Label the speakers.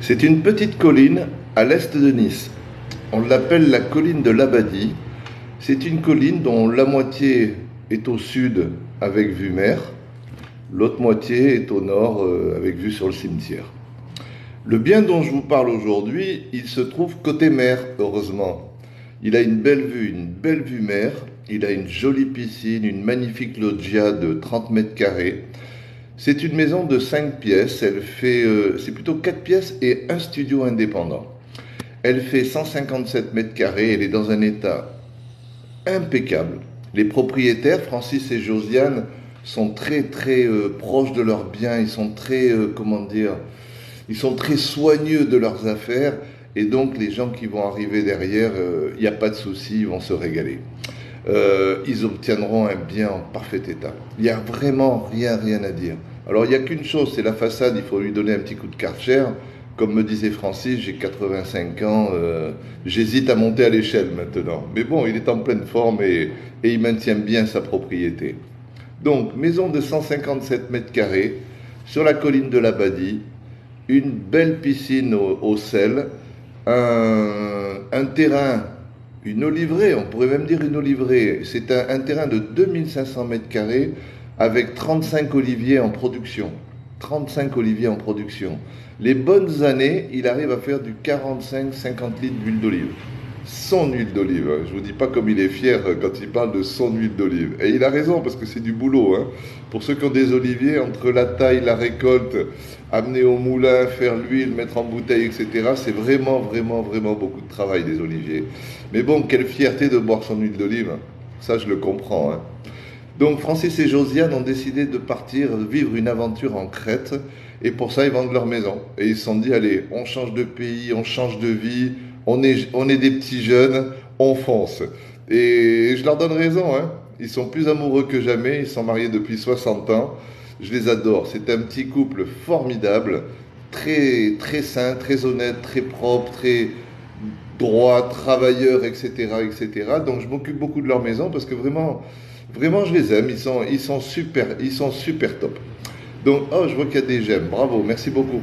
Speaker 1: C'est une petite colline à l'est de Nice. On l'appelle la colline de l'Abadie. C'est une colline dont la moitié est au sud avec vue mer, l'autre moitié est au nord avec vue sur le cimetière. Le bien dont je vous parle aujourd'hui, il se trouve côté mer, heureusement. Il a une belle vue mer, il a une jolie piscine, une magnifique loggia de 30 mètres carrés. C'est une maison de 5 pièces, c'est plutôt 4 pièces et un studio indépendant. Elle fait 157 mètres carrés, elle est dans un état impeccable. Les propriétaires, Francis et Josiane, sont très proches de leurs biens, ils sont ils sont très soigneux de leurs affaires et donc les gens qui vont arriver derrière, il n'y a pas de souci, ils vont se régaler. Ils obtiendront un bien en parfait état. Il n'y a vraiment rien à dire. Alors il n'y a qu'une chose, c'est la façade, il faut lui donner un petit coup de Karcher. Comme me disait Francis, j'ai 85 ans, j'hésite à monter à l'échelle maintenant. Mais bon, il est en pleine forme et il maintient bien sa propriété. Donc, maison de 157 mètres carrés, sur la colline de l'Abadie, une belle piscine au sel, un terrain, une oliverie, on pourrait même dire une oliverie. C'est un terrain de 2500 mètres carrés avec 35 oliviers en production. 35 oliviers en production. Les bonnes années, il arrive à faire du 45-50 litres d'huile d'olive. Son huile d'olive, je vous dis pas comme il est fier quand il parle de son huile d'olive. Et il a raison parce que c'est du boulot. Pour ceux qui ont des oliviers, entre la taille, la récolte, amener au moulin, faire l'huile, mettre en bouteille, etc. C'est vraiment beaucoup de travail des oliviers. Mais bon, quelle fierté de boire son huile d'olive. Ça, je le comprends. Donc Francis et Josiane ont décidé de partir vivre une aventure en Crète et pour ça ils vendent leur maison. Et ils se sont dit allez, on change de pays, on change de vie, on est des petits jeunes, on fonce. Et je leur donne raison, Ils sont plus amoureux que jamais, ils sont mariés depuis 60 ans. Je les adore, c'est un petit couple formidable, très sain, très honnête, très propre, très droit, travailleur, etc. Donc je m'occupe beaucoup de leur maison parce que vraiment je les aime, ils sont super top. Donc, oh, je vois qu'il y a des j'aime, bravo, merci beaucoup.